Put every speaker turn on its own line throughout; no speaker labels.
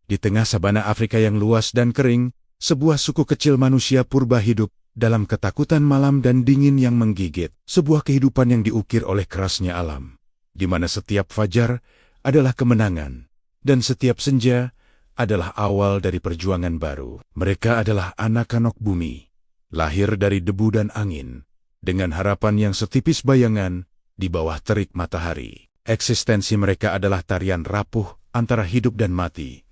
Di tengah sabana Afrika yang luas dan kering, sebuah suku kecil manusia purba hidup dalam ketakutan malam dan dingin yang menggigit. Sebuah kehidupan yang diukir oleh kerasnya alam, di mana setiap fajar adalah kemenangan, dan setiap senja adalah awal dari perjuangan baru. Mereka adalah anak-anak bumi, lahir dari debu dan angin, dengan harapan yang setipis bayangan di bawah terik matahari. Eksistensi mereka adalah tarian rapuh antara hidup dan mati.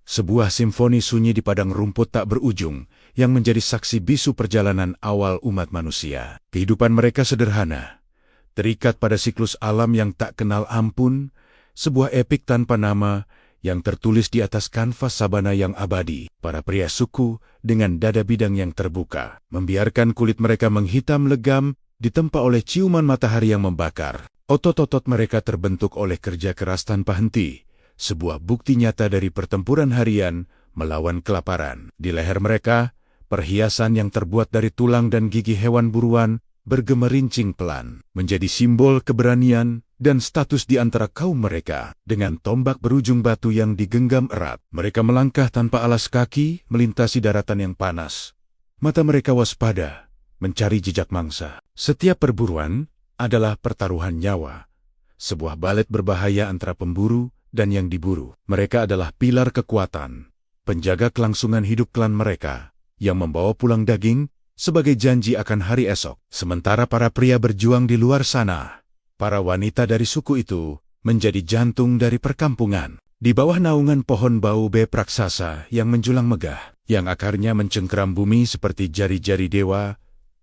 Sebuah simfoni sunyi di padang rumput tak berujung yang menjadi saksi bisu perjalanan awal umat manusia. Kehidupan mereka sederhana, terikat pada siklus alam yang tak kenal ampun, sebuah epik tanpa nama yang tertulis di atas kanvas sabana yang abadi. Para pria suku dengan dada bidang yang terbuka, membiarkan kulit mereka menghitam legam ditempa oleh ciuman matahari yang membakar. Otot-otot mereka terbentuk oleh kerja keras tanpa henti, sebuah bukti nyata dari pertempuran harian melawan kelaparan. Di leher mereka, perhiasan yang terbuat dari tulang dan gigi hewan buruan bergemerincing pelan, menjadi simbol keberanian dan status di antara kaum mereka. Dengan tombak berujung batu yang digenggam erat, mereka melangkah tanpa alas kaki melintasi daratan yang panas. Mata mereka waspada, mencari jejak mangsa. Setiap perburuan adalah pertaruhan nyawa, sebuah balet berbahaya antara pemburu dan yang diburu. Mereka adalah pilar kekuatan, penjaga kelangsungan hidup klan mereka, yang membawa pulang daging sebagai janji akan hari esok. Sementara para pria berjuang di luar sana, para wanita dari suku itu menjadi jantung dari perkampungan. Di bawah naungan pohon baobab raksasa yang menjulang megah, yang akarnya mencengkeram bumi seperti jari-jari dewa,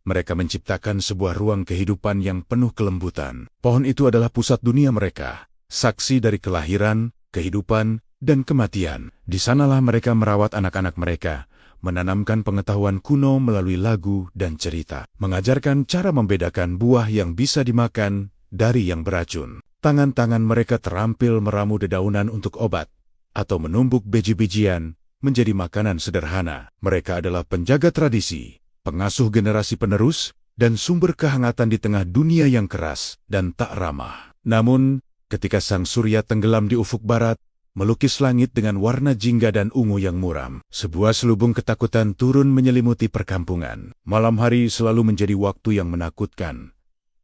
mereka menciptakan sebuah ruang kehidupan yang penuh kelembutan. Pohon itu adalah pusat dunia mereka, saksi dari kelahiran, kehidupan, dan kematian. Di sanalah mereka merawat anak-anak mereka, menanamkan pengetahuan kuno melalui lagu dan cerita, mengajarkan cara membedakan buah yang bisa dimakan dari yang beracun. Tangan-tangan mereka terampil meramu dedaunan untuk obat, atau menumbuk biji-bijian menjadi makanan sederhana. Mereka adalah penjaga tradisi, pengasuh generasi penerus, dan sumber kehangatan di tengah dunia yang keras dan tak ramah. Namun, ketika sang surya tenggelam di ufuk barat, melukis langit dengan warna jingga dan ungu yang muram, sebuah selubung ketakutan turun menyelimuti perkampungan. Malam hari selalu menjadi waktu yang menakutkan,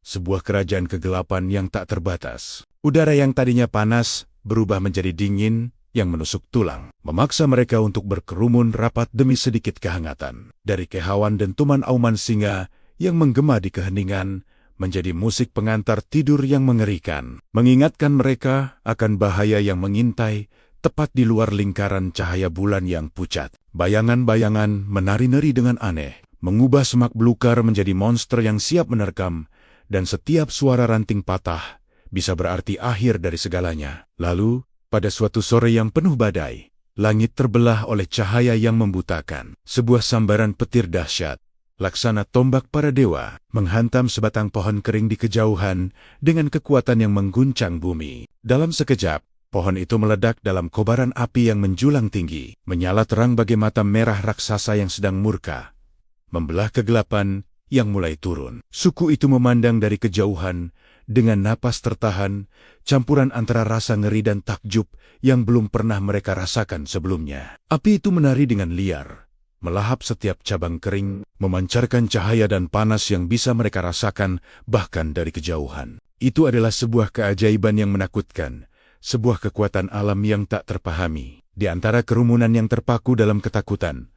sebuah kerajaan kegelapan yang tak terbatas. Udara yang tadinya panas berubah menjadi dingin yang menusuk tulang, memaksa mereka untuk berkerumun rapat demi sedikit kehangatan. Dari kehawan dentuman auman singa yang menggema di keheningan, menjadi musik pengantar tidur yang mengerikan, mengingatkan mereka akan bahaya yang mengintai tepat di luar lingkaran cahaya bulan yang pucat. Bayangan-bayangan menari-nari dengan aneh, mengubah semak belukar menjadi monster yang siap menerkam, dan setiap suara ranting patah bisa berarti akhir dari segalanya. Lalu, pada suatu sore yang penuh badai, langit terbelah oleh cahaya yang membutakan. Sebuah sambaran petir dahsyat, laksana tombak para dewa, menghantam sebatang pohon kering di kejauhan dengan kekuatan yang mengguncang bumi. Dalam sekejap, pohon itu meledak dalam kobaran api yang menjulang tinggi, menyala terang bagai mata merah raksasa yang sedang murka, membelah kegelapan yang mulai turun. Suku itu memandang dari kejauhan dengan napas tertahan, campuran antara rasa ngeri dan takjub yang belum pernah mereka rasakan sebelumnya. Api itu menari dengan liar, melahap setiap cabang kering, memancarkan cahaya dan panas yang bisa mereka rasakan bahkan dari kejauhan. Itu adalah sebuah keajaiban yang menakutkan, sebuah kekuatan alam yang tak terpahami. Di antara kerumunan yang terpaku dalam ketakutan,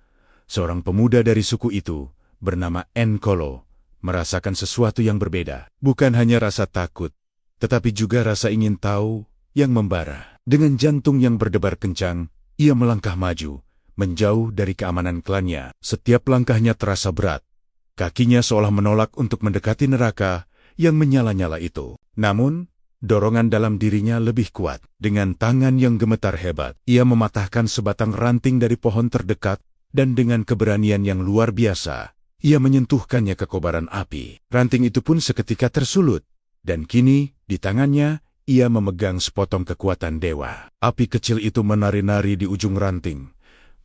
seorang pemuda dari suku itu, bernama Enkolo, merasakan sesuatu yang berbeda. Bukan hanya rasa takut, tetapi juga rasa ingin tahu yang membara. Dengan jantung yang berdebar kencang, ia melangkah maju, menjauh dari keamanan klannya. Setiap langkahnya terasa berat. Kakinya seolah menolak untuk mendekati neraka yang menyala-nyala itu. Namun, dorongan dalam dirinya lebih kuat. Dengan tangan yang gemetar hebat, ia mematahkan sebatang ranting dari pohon terdekat, dan dengan keberanian yang luar biasa, ia menyentuhkannya ke kobaran api. Ranting itu pun seketika tersulut, dan kini, di tangannya, ia memegang sepotong kekuatan dewa. Api kecil itu menari-nari di ujung ranting,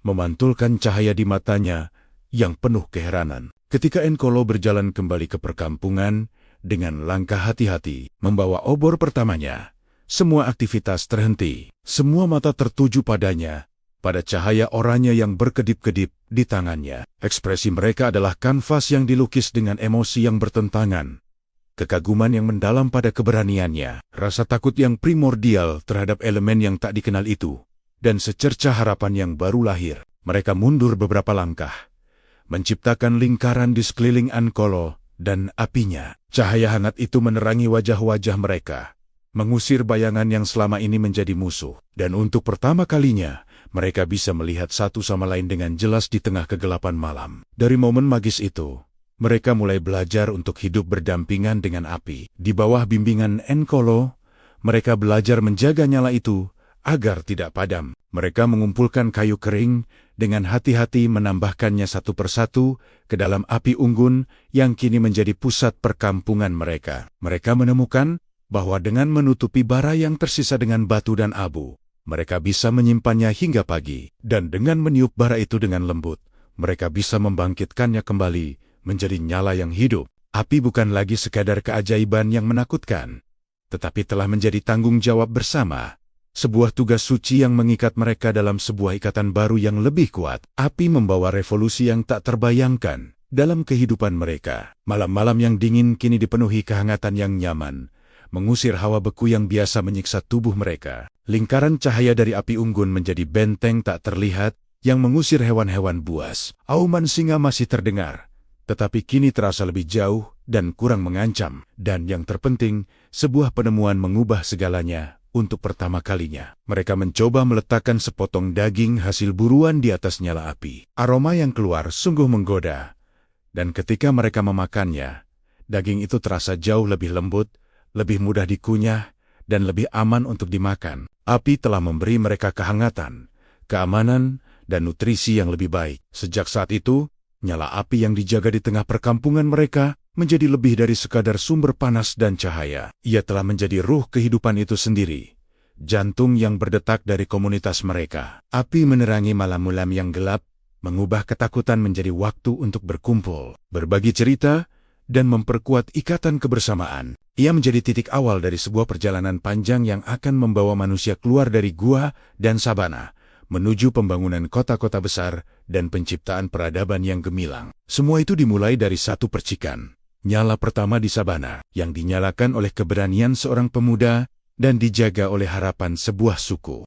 memantulkan cahaya di matanya yang penuh keheranan. Ketika Enkolo berjalan kembali ke perkampungan, dengan langkah hati-hati, membawa obor pertamanya, semua aktivitas terhenti. Semua mata tertuju padanya, pada cahaya oranye yang berkedip-kedip di tangannya. Ekspresi mereka adalah kanvas yang dilukis dengan emosi yang bertentangan. Kekaguman yang mendalam pada keberaniannya, rasa takut yang primordial terhadap elemen yang tak dikenal itu, dan secerca harapan yang baru lahir. Mereka mundur beberapa langkah, menciptakan lingkaran di sekeliling Ankolo dan apinya. Cahaya hangat itu menerangi wajah-wajah mereka, mengusir bayangan yang selama ini menjadi musuh. Dan untuk pertama kalinya, mereka bisa melihat satu sama lain dengan jelas di tengah kegelapan malam. Dari momen magis itu, mereka mulai belajar untuk hidup berdampingan dengan api. Di bawah bimbingan Ankolo, mereka belajar menjaga nyala itu agar tidak padam. Mereka mengumpulkan kayu kering, dengan hati-hati menambahkannya satu persatu ke dalam api unggun yang kini menjadi pusat perkampungan mereka. Mereka menemukan bahwa dengan menutupi bara yang tersisa dengan batu dan abu, mereka bisa menyimpannya hingga pagi. Dan dengan meniup bara itu dengan lembut, mereka bisa membangkitkannya kembali menjadi nyala yang hidup. Api bukan lagi sekadar keajaiban yang menakutkan, tetapi telah menjadi tanggung jawab bersama. Sebuah tugas suci yang mengikat mereka dalam sebuah ikatan baru yang lebih kuat. Api membawa revolusi yang tak terbayangkan dalam kehidupan mereka. Malam-malam yang dingin kini dipenuhi kehangatan yang nyaman, mengusir hawa beku yang biasa menyiksa tubuh mereka. Lingkaran cahaya dari api unggun menjadi benteng tak terlihat yang mengusir hewan-hewan buas. Auman singa masih terdengar, tetapi kini terasa lebih jauh dan kurang mengancam. Dan yang terpenting, sebuah penemuan mengubah segalanya. Untuk pertama kalinya, mereka mencoba meletakkan sepotong daging hasil buruan di atas nyala api. Aroma yang keluar sungguh menggoda, dan ketika mereka memakannya, daging itu terasa jauh lebih lembut, lebih mudah dikunyah, dan lebih aman untuk dimakan. Api telah memberi mereka kehangatan, keamanan, dan nutrisi yang lebih baik. Sejak saat itu, nyala api yang dijaga di tengah perkampungan mereka menjadi lebih dari sekadar sumber panas dan cahaya. Ia telah menjadi ruh kehidupan itu sendiri, jantung yang berdetak dari komunitas mereka. Api menerangi malam-malam yang gelap, mengubah ketakutan menjadi waktu untuk berkumpul, berbagi cerita, dan memperkuat ikatan kebersamaan. Ia menjadi titik awal dari sebuah perjalanan panjang yang akan membawa manusia keluar dari gua dan sabana, menuju pembangunan kota-kota besar dan penciptaan peradaban yang gemilang. Semua itu dimulai dari satu percikan, nyala pertama di sabana, yang dinyalakan oleh keberanian seorang pemuda dan dijaga oleh harapan sebuah suku.